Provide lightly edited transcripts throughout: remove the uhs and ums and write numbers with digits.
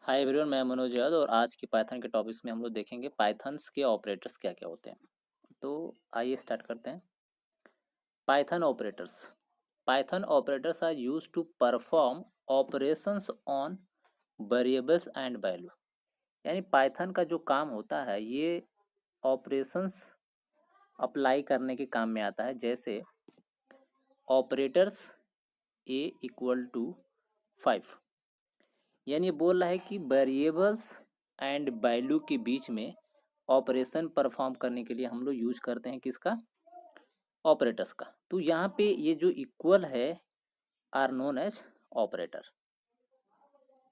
Hi everyone, मैं मनोज यादव और आज की पाइथन के टॉपिक्स में हम लोग देखेंगे पाइथन्स के ऑपरेटर्स क्या क्या होते हैं। तो आइए स्टार्ट करते हैं। Python operators. Python operators are used to perform operations on variables and value. यानी पाइथन का जो काम होता है ये ऑपरेशंस अप्लाई करने के काम में आता है। जैसे ऑपरेटर्स ए इक्वल टू 5, यानी ये बोल रहा है कि वेरिएबल्स एंड वैल्यू के बीच में ऑपरेशन परफॉर्म करने के लिए हम लोग यूज करते हैं किसका, ऑपरेटर्स का। तो यहाँ पे ये जो इक्वल है are known as operator.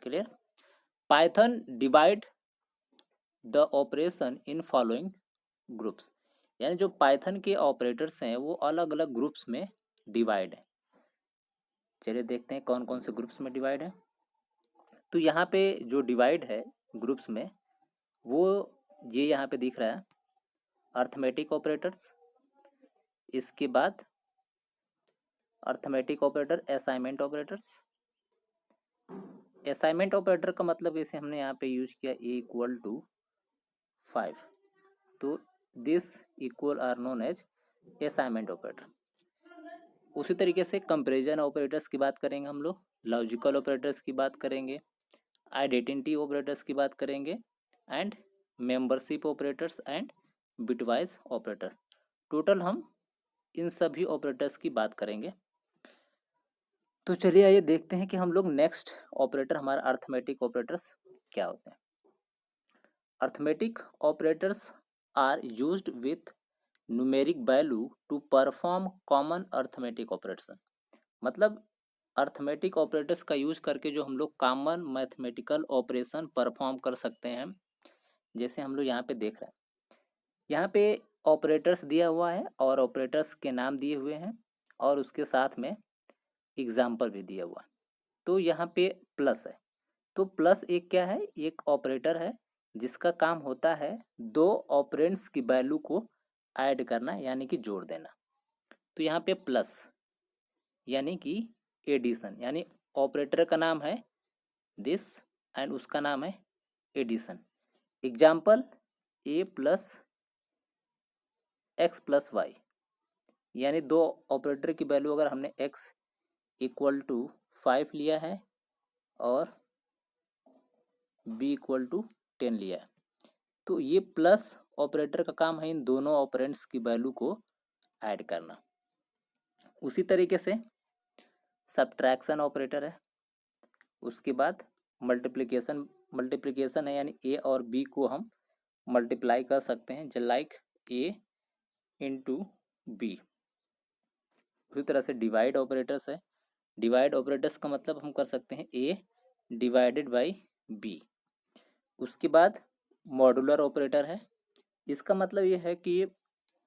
Clear. Python divide the operation in following groups. यानी जो पाइथन के ऑपरेटर्स हैं वो अलग अलग ग्रुप्स में डिवाइड है। चलिए देखते हैं कौन कौन से ग्रुप्स में डिवाइड है। तो यहाँ पे जो डिवाइड है ग्रुप्स में वो ये यहाँ पे दिख रहा है, अर्थमेटिक ऑपरेटर्स, इसके बाद arithmetic operator, assignment operators. Assignment operator का मतलब जैसे हमने यहाँ पे यूज किया ए इक्वल टू 5, तो this equal are known as assignment operator. उसी तरीके से कंपैरिजन ऑपरेटर्स की बात करेंगे हम लोग, लॉजिकल ऑपरेटर्स की बात करेंगे, आइडेंटिटी ऑपरेटर्स की बात करेंगे, and membership operators and bitwise operator. Total हम इन सभी ऑपरेटर्स की बात करेंगे। तो चलिए आइए देखते हैं कि हम लोग नेक्स्ट ऑपरेटर हमारा अर्थमेटिक ऑपरेटर्स क्या होते हैं। Arithmetic operators are used with numeric value to perform common arithmetic operation. मतलब अर्थमेटिक ऑपरेटर्स का यूज करके जो हम लोग कॉमन मैथमेटिकल ऑपरेशन परफॉर्म कर सकते हैं। जैसे हम लोग यहाँ पे देख रहे हैं, यहाँ पे ऑपरेटर्स दिया हुआ है और ऑपरेटर्स के नाम दिए हुए हैं और उसके साथ में एग्जाम्पल भी दिया हुआ है। तो यहाँ पे प्लस है, तो प्लस एक क्या है, एक ऑपरेटर है जिसका काम होता है दो ऑपरेंड्स की वैल्यू को ऐड करना यानी कि जोड़ देना। तो यहाँ पे प्लस यानी कि एडिशन, यानी ऑपरेटर का नाम है दिस एंड उसका नाम है एडिशन। एग्जाम्पल ए प्लस एक्स प्लस वाई, यानी दो ऑपरेटर की वैल्यू अगर हमने एक्स इक्वल टू 5 लिया है और बी इक्वल टू 10 लिया है, तो ये प्लस ऑपरेटर का काम है इन दोनों ऑपरेंड्स की वैल्यू को ऐड करना। उसी तरीके से सब्ट्रैक्शन ऑपरेटर है, उसके बाद मल्टीप्लिकेशन मल्टीप्लिकेशन है, यानी ए और बी को हम मल्टीप्लाई कर सकते हैं, जो लाइक ए इंटू बी। उसी तरह से डिवाइड ऑपरेटर्स है, डिवाइड ऑपरेटर्स का मतलब हम कर सकते हैं ए डिवाइडेड बाई बी। उसके बाद मॉड्यूलर ऑपरेटर है, इसका मतलब ये है कि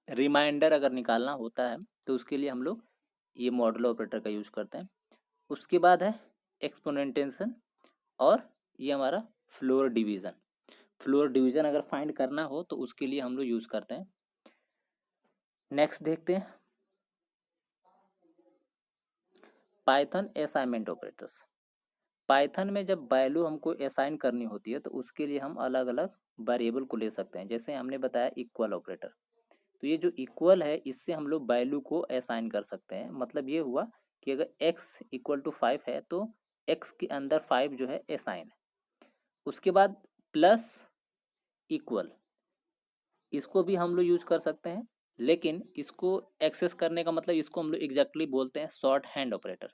रिमाइंडर अगर निकालना होता है तो उसके लिए हम लोग ये मॉडुलर ऑपरेटर का यूज करते हैं। उसके बाद है एक्सपोनेंटेशन और ये हमारा फ्लोर डिवीज़न। फ्लोर डिवीज़न अगर फाइंड करना हो तो उसके लिए हम लोग यूज करते हैं। नेक्स्ट देखते हैं पाइथन असाइनमेंट ऑपरेटर्स। पाइथन में जब वैल्यू हमको असाइन करनी होती है तो उसके लिए हम अलग अलग वेरिएबल को ले सकते हैं। जैसे हमने बताया इक्वल ऑपरेटर, तो ये जो इक्वल है इससे हम लोग वैल्यू को असाइन कर सकते हैं। मतलब ये हुआ कि अगर x इक्वल टू 5 है तो x के अंदर 5 जो है असाइन है। उसके बाद प्लस इक्वल, इसको भी हम लोग यूज कर सकते हैं, लेकिन इसको एक्सेस करने का मतलब इसको हम लोग एग्जैक्टली बोलते हैं शॉर्ट हैंड ऑपरेटर।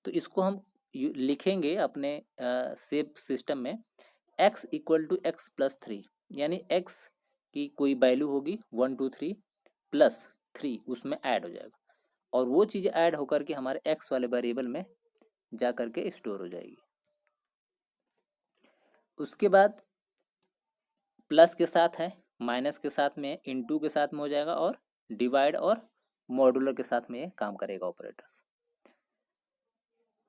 तो इसको हम लिखेंगे अपने सेव सिस्टम में x equal to x plus 3, यानी x की कोई वैल्यू होगी 1 2 3 प्लस 3 उसमें ऐड हो जाएगा और वो चीज़ ऐड होकर के हमारे x वाले वेरिएबल में जा करके स्टोर हो जाएगी। उसके बाद प्लस के साथ है, माइनस के साथ में, इनटू के साथ में हो जाएगा और डिवाइड और मॉड्यूलर के साथ में ये काम करेगा ऑपरेटर्स।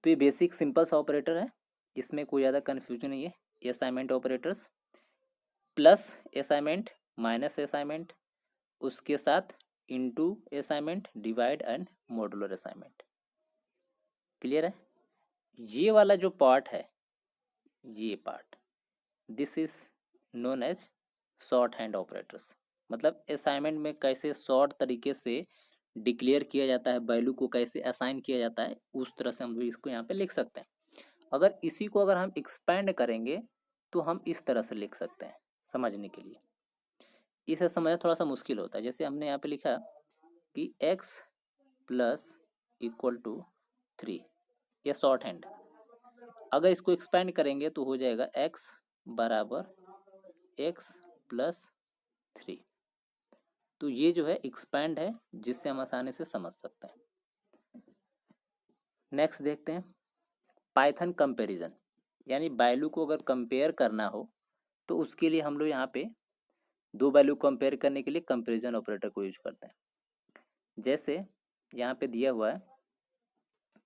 तो ये बेसिक सिंपल सा ऑपरेटर है, इसमें कोई ज़्यादा कन्फ्यूजन नहीं है। Assignment operators, plus assignment, minus assignment, उसके साथ into assignment, divide and modular assignment. Clear है। ये वाला जो पार्ट है, ये part this is known as short hand operators. मतलब असाइनमेंट में कैसे शॉर्ट तरीके से डिक्लेयर किया जाता है, वैल्यू को कैसे असाइन किया जाता है, उस तरह से हम भी इसको यहाँ पे लिख सकते हैं। अगर इसी को अगर हम एक्सपेंड करेंगे तो हम इस तरह से लिख सकते हैं समझने के लिए। इसे समझना थोड़ा सा मुश्किल होता है। जैसे हमने यहाँ पे लिखा कि x प्लस इक्वल टू 3, ये शॉर्ट हैंड। अगर इसको एक्सपेंड करेंगे तो हो जाएगा x बराबर x प्लस 3। तो ये जो है एक्सपेंड है, जिससे हम आसानी से समझ सकते हैं। नेक्स्ट देखते हैं पाइथन कंपैरिजन, यानी वैल्यू को अगर कंपेयर करना हो तो उसके लिए हम लोग यहाँ पे दो वैल्यू कंपेयर करने के लिए कंपैरिजन ऑपरेटर को यूज करते हैं। जैसे यहाँ पे दिया हुआ है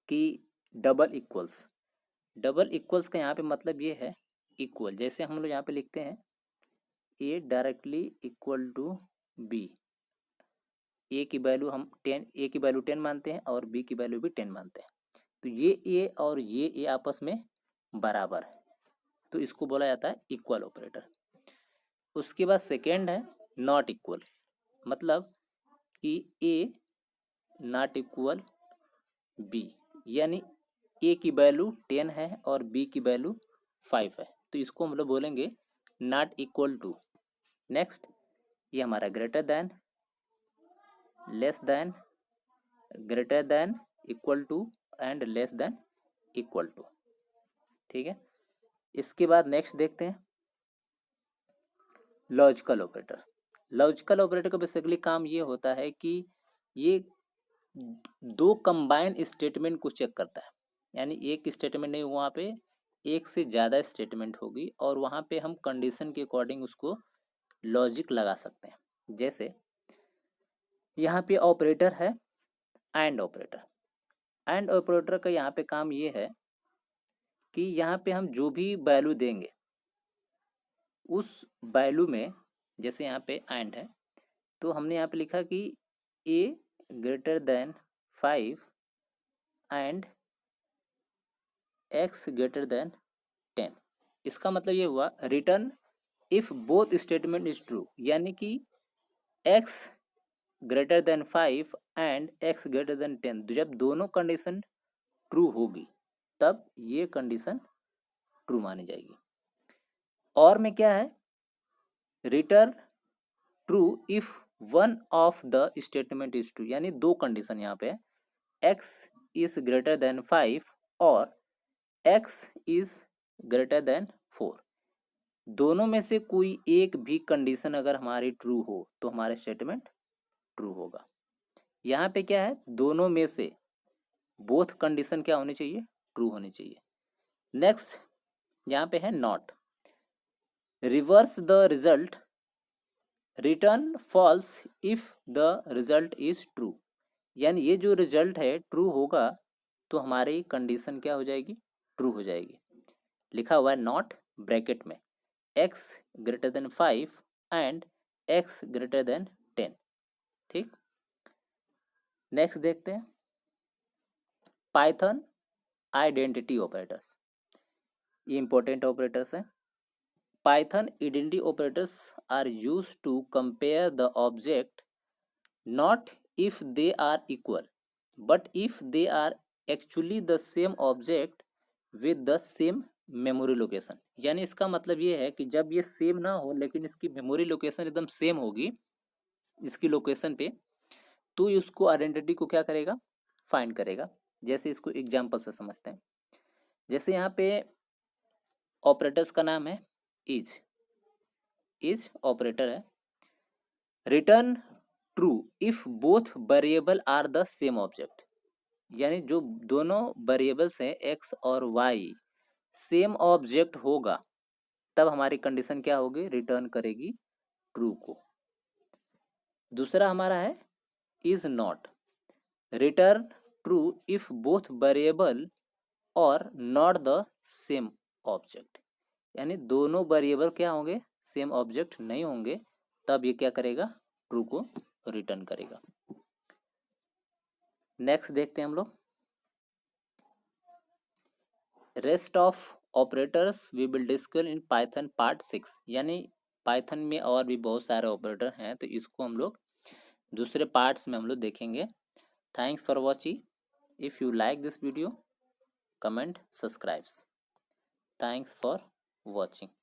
कि डबल इक्वल्स का यहाँ पे मतलब ये है इक्वल। जैसे हम लोग यहाँ पे लिखते हैं ए डायरेक्टली इक्वल टू बी, ए की वैल्यू हम 10 मानते हैं और बी की वैल्यू भी 10 मानते हैं। तो ये ए और ये ए आपस में बराबर है, तो इसको बोला जाता है इक्वल ऑपरेटर। उसके बाद सेकेंड है नॉट इक्वल, मतलब कि ए नॉट इक्वल बी, यानी ए की वैल्यू 10 है और बी की वैल्यू 5 है, तो इसको हम लोग बोलेंगे नॉट इक्वल टू। नेक्स्ट ये हमारा greater than, less than, greater than, equal to and less than equal to. ठीक है, इसके बाद नेक्स्ट देखते हैं लॉजिकल ऑपरेटर। लॉजिकल ऑपरेटर का बेसिकली काम ये होता है कि ये दो कंबाइन स्टेटमेंट को चेक करता है, यानी एक स्टेटमेंट नहीं, वहाँ पे एक से ज़्यादा स्टेटमेंट होगी और वहाँ पे हम कंडीशन के अकॉर्डिंग उसको लॉजिक लगा सकते हैं। जैसे यहाँ पे ऑपरेटर है एंड ऑपरेटर। एंड ऑपरेटर का यहाँ पे काम ये है कि यहाँ पे हम जो भी वैल्यू देंगे उस वैल्यू में, जैसे यहाँ पे एंड है तो हमने यहाँ पे लिखा कि A greater than 5 and x greater than 10। इसका मतलब ये हुआ return if both statement is true, यानी कि X greater than 5 and x greater than 10, जब दोनों कंडीशन ट्रू होगी तब ये कंडीशन ट्रू मानी जाएगी। और में क्या है, return true if one of the statement is true, यानी दो कंडीशन यहाँ पे एक्स इज ग्रेटर देन 5 और एक्स इज ग्रेटर देन 4। दोनों में से कोई एक भी कंडीशन अगर हमारी ट्रू हो तो हमारा स्टेटमेंट ट्रू होगा। यहाँ पे क्या है, दोनों में से बोथ कंडीशन क्या होनी चाहिए, ट्रू होनी चाहिए। नेक्स्ट यहाँ पे है not, reverse the result, return false if the result is true, यानी ये जो रिजल्ट है ट्रू होगा तो हमारी कंडीशन क्या हो जाएगी, ट्रू हो जाएगी। लिखा हुआ है नॉट ब्रैकेट में x greater than 5 and x greater than 10। ठीक, नेक्स्ट देखते हैं पाइथन आइडेंटिटी ऑपरेटर्स। ये इंपॉर्टेंट ऑपरेटर्स हैं। Python identity operators are used to compare the object not if they are equal but if they are actually the same object with the same memory location. यानी इसका मतलब ये है कि जब ये सेम ना हो लेकिन इसकी मेमोरी लोकेशन एकदम सेम होगी इसकी लोकेशन पे, तो उसको आइडेंटिटी को क्या करेगा, फाइंड करेगा। जैसे इसको एग्जांपल से समझते हैं। जैसे यहाँ पे ऑपरेटर्स का नाम है इज ऑपरेटर है, return true if both variable are the same object, यानी जो दोनों वेरिएबल्स हैं एक्स और वाई सेम ऑब्जेक्ट होगा तब हमारी कंडीशन क्या होगी, रिटर्न करेगी ट्रू को। दूसरा हमारा है is not, return true if both variable और नॉट द सेम ऑब्जेक्ट, यानी दोनों वेरिएबल क्या होंगे, सेम ऑब्जेक्ट नहीं होंगे तब ये क्या करेगा, ट्रू को रिटर्न करेगा। नेक्स्ट देखते हैं हम लोग rest of operators we will discuss in python part 6, यानी पाइथन में और भी बहुत सारे ऑपरेटर हैं, तो इसको हम लोग दूसरे पार्ट्स में हम लोग देखेंगे। Thanks for watching. If you like this video, comment, subscribes. Thanks for watching.